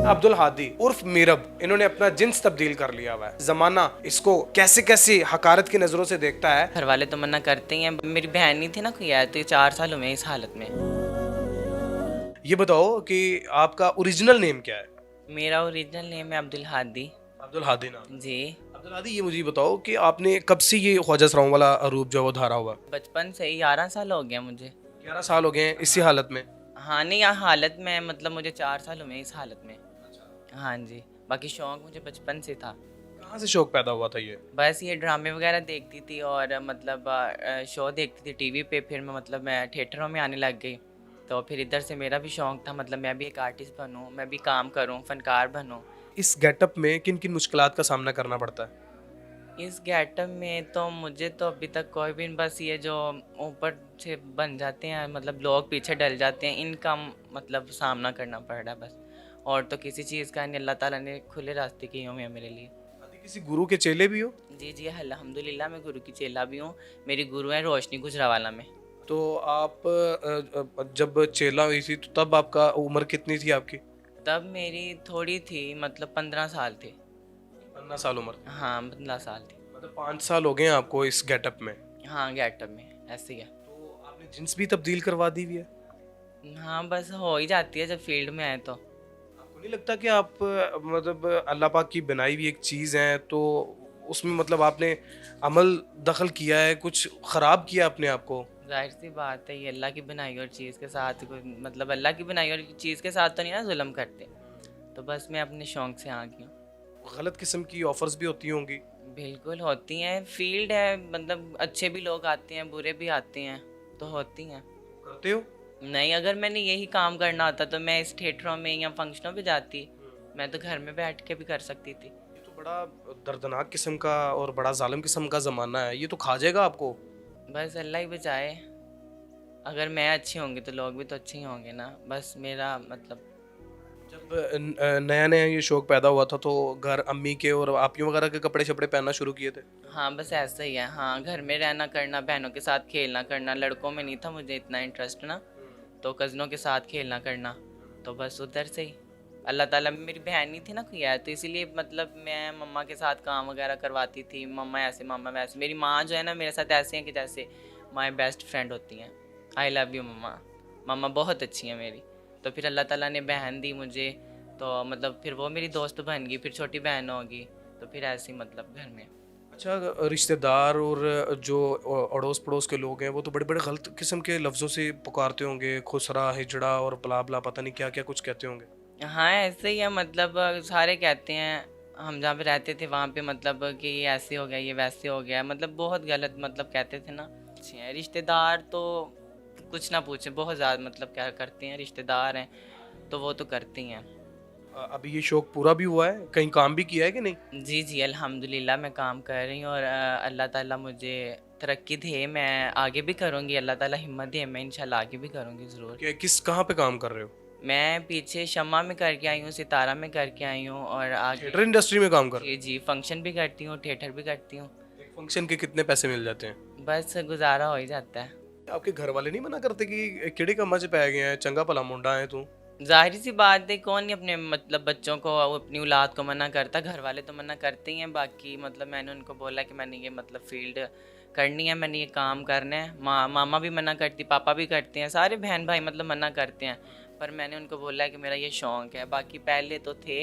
अब्दुल हादी उर्फ मीरब, इन्होंने अपना जिन्स तब्दील कर लिया हुआ है। जमाना इसको कैसे कैसे हकारत की नजरों से देखता है। घर वाले तो मना करते ही हैं। मेरी बहन नहीं थी ना कोई आया, तो ये 4 साल हुए इस हालत में। ये बताओ कि आपका ओरिजिनल नेम क्या है? मेरा ओरिजिनल नेम है अब्दुल हादी। अब्दुल हादी नाम। जी। अब्दुल हादी, ये मुझे बताओ कि आपने कब से ये ख्वाजा सराउं वाला रूप जो है वो धारा हुआ? बचपन से ही 11 साल हो गया मुझे। 11 साल हो गए हैं इसी हालत में? हाँ नहीं, यहाँ हालत में मतलब मुझे 4 साल हुए इस हालत में। हाँ जी। बाकी शौक मुझे बचपन से था। कहाँ से शौक पैदा हुआ था ये? बस ये ड्रामे वगैरह देखती थी और मतलब शो देखती थी टीवी पे, फिर मैं थिएटरों में आने लग गई। तो फिर इधर से मेरा भी शौक था, मतलब मैं भी एक आर्टिस्ट बनूं, मैं भी काम करूं, फनकार बनूं। इस गेटअप में किन किन मुश्किलात का सामना करना पड़ता है? इस गेटअप में तो मुझे तो अभी तक कोई भी, बस ये जो ऊपर से बन जाते हैं, मतलब लोग पीछे डल जाते हैं, इनका मतलब सामना करना पड़ रहा है बस। और तो किसी चीज़ का नहीं, अल्लाह ताला ने खुले रास्ते किए हुए हैं मेरे लिए। हादी किसी गुरु के चेले भी हो? जी जी, अल्हम्दुलिल्लाह मैं गुरु की चेला भी हूँ। मेरी गुरु हैं रोशनी गुजरावाला में। तो आप जब चेला हुई थी तो तब आपका उम्र कितनी थी आपकी? तब मेरी थोड़ी थी, मतलब 15 साल थे। 15 साल उम्र? हाँ 15 साल थी। मतलब 5 साल हो गए हैं आपको इस गेटअप में? हाँ गेटअप में ऐसे ही है। तो आपने जींस भी तब्दील करवा दी हुई है? हाँ बस हो ही जाती है जब फील्ड में आए तो। आपको नहीं लगता कि आप मतलब अल्लाह पाक की बनाई हुई एक चीज़ है, तो उसमें मतलब आपने अमल दखल किया है, कुछ ख़राब किया अपने आप को? जाहिर सी बात है, ये अल्लाह की बनाई और चीज़ के साथ कोई, मतलब अल्लाह की बनाई और चीज़ के साथ तो नहीं ना जुल्म करते। तो बस मैं अपने शौक से आ गई हूँ। गलत किस्म की ऑफर्स भी होती होंगी? बिल्कुल होती हैं, फील्ड है, मतलब अच्छे भी लोग आते हैं, बुरे भी आते हैं, तो होती हैं। करते हो? नहीं, अगर मैंने यही काम करना होता तो मैं इस थिएटरों में या फंक्शनों पे जाती। मैं तो घर में बैठ के भी कर सकती थी। ये तो बड़ा दर्दनाक किस्म का और बड़ा जालिम किस्म का ज़माना है, ये तो खा जाएगा आपको। बस अल्लाह ही बचाए। अगर मैं अच्छी होंगी तो लोग भी तो अच्छे ही होंगे ना, बस मेरा मतलब। जब नया नया ये शौक पैदा हुआ था तो घर अम्मी के और आपियों वगैरह के कपड़े शपड़े पहनना शुरू किए थे? हाँ बस ऐसा ही है। हाँ, घर में रहना करना, बहनों के साथ खेलना करना, लड़कों में नहीं था मुझे इतना इंटरेस्ट ना, तो कज़नों के साथ खेलना करना, तो बस उधर से ही। अल्लाह ताला, मेरी बहन नहीं थी ना कोई आया, तो इसीलिए मतलब मैं मम्मा के साथ काम वगैरह करवाती थी। मम्मा ऐसे मम्मा वैसे, मेरी माँ जो है ना मेरे साथ ऐसे हैं कि जैसे माई बेस्ट फ्रेंड होती हैं। आई लव यू मम्मा। मम्मा बहुत अच्छी हैं मेरी। तो फिर अल्लाह ताला ने बहन दी मुझे, तो मतलब फिर वो मेरी दोस्त बन गई, फिर छोटी बहन होगी, तो फिर ऐसे ही मतलब घर में। अच्छा, रिश्तेदार और जो अड़ोस पड़ोस के लोग हैं वो तो बड़े बड़े गलत किस्म के लफ्ज़ों से पुकारते होंगे, खुसरा हिजड़ा और बला बला, पता नहीं क्या क्या कुछ कहते होंगे। हाँ ऐसे ही है, मतलब सारे कहते हैं। हम जहाँ पे रहते थे वहाँ पे मतलब कि ये ऐसे हो गया, ये वैसे हो गया, मतलब बहुत गलत मतलब कहते थे ना। अच्छे हैं रिश्तेदार तो, कुछ ना पूछे, बहुत ज़्यादा मतलब क्या करते हैं, रिश्तेदार हैं तो वो तो करते ही हैं। अभी ये शौक पूरा भी हुआ है, कहीं काम भी किया है कि नहीं? जी जी, अल्हम्दुलिल्लाह मैं काम कर रही हूँ और अल्लाह ताला मुझे तरक्की दे, मैं आगे भी करूँगी, अल्लाह ताला हिम्मत दे, मैं इंशाल्लाह आगे भी करूँगी ज़रूर। क्या किस कहाँ पे काम कर रहे हो? मैं पीछे शम्मा में करके आई हूँ, सितारा में करके आई हूँ, और आगे। थिएटर इंडस्ट्री में काम कर रहे जी जी, फंक्शन भी करती हूँ, थिएटर भी करती हूँ। हो? एक फंक्शन के कितने पैसे मिल जाते हैं? बस गुजारा हो ही जाता है। आपके घर वाले नहीं मना करते कि किड़े का मज पै गया है, चंगा भला मुंडा है तू? ज़ाहिर सी बात है, कौन नहीं अपने मतलब बच्चों को, अपनी औलाद को मना करता, घर वाले तो मना करते ही हैं। बाकी मतलब मैंने उनको बोला कि मैंने ये मतलब फील्ड करनी है, मैंने ये काम करना है। मामा भी मना करती, पापा भी करते हैं, सारे बहन भाई मतलब मना करते हैं, पर मैंने उनको बोला कि मेरा ये शौक़ है। बाकी पहले तो थे,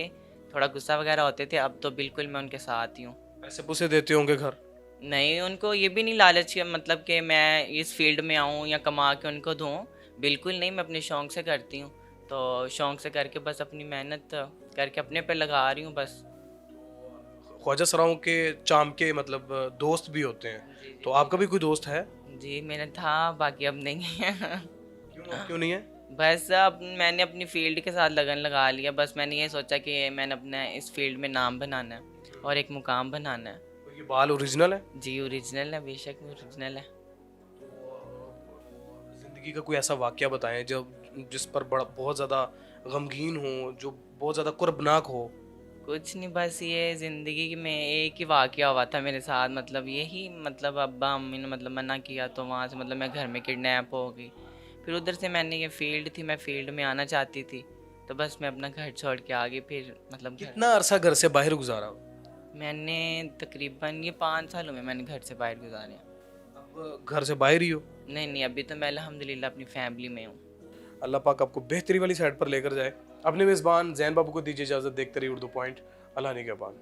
थोड़ा गुस्सा वगैरह होते थे, अब तो बिल्कुल मैं उनके साथ ही हूँ। पैसे पुसे देते होंगे घर? नहीं, उनको ये भी नहीं लालच कि मतलब कि मैं इस फील्ड में आऊँ या कमा के उनको दूँ, बिल्कुल नहीं, मैं अपने शौक़ से करती हूँ। तो शौक़ से करके बस अपनी मेहनत करके अपने पे लगा रही हूँ बस। ख्वाजा सराओं के चाम के मतलब दोस्त भी होते जी हैं, जी तो जी। आपका भी कोई दोस्त है? जी मेरा था, बाकी अब नहीं है। क्यों, अब क्यों नहीं है? बस अब मैंने अपनी फील्ड के साथ लगन लगा लिया, बस मैंने ये सोचा कि मैंने अपने इस फील्ड में नाम बनाना है और एक मुकाम बनाना है। तो ये बाल ओरिजिनल है? जी ओरिजिनल है, बेशक ओरिजिनल है। ज़िंदगी का कोई ऐसा वाक़या बताएं जो जिस पर बड़ा बहुत ज़्यादा गमगीन हो, जो बहुत ज़्यादा कुर्बनाक हो। कुछ नहीं, बस ये ज़िंदगी में एक ही वाक़या हुआ था मेरे साथ, मतलब यही, मतलब अब्बा अम्मी ने मतलब मना किया, तो वहाँ से मतलब मैं घर में किडनैप हो गई। फिर उधर से मैंने, ये फील्ड थी, मैं फील्ड में आना चाहती थी, तो बस मैं अपना घर छोड़ के आ गई फिर मतलब घर कितना अरसा घर से बाहर गुजारा हो? मैंने तकरीबन ये 5 सालों में मैंने घर से बाहर गुजारे हैं। अब घर से बाहर ही हो? नहीं नहीं, अभी तो मैं अल्हम्दुलिल्लाह अपनी फैमिली में हूँ। अल्लाह पाक आपको बेहतरी वाली साइड पर लेकर जाए। अपने मेज़बान जैन बाबू को दीजिए इजाज़त। देखते रहिए उर्दू पॉइंट। अल्लाह ने के बाद।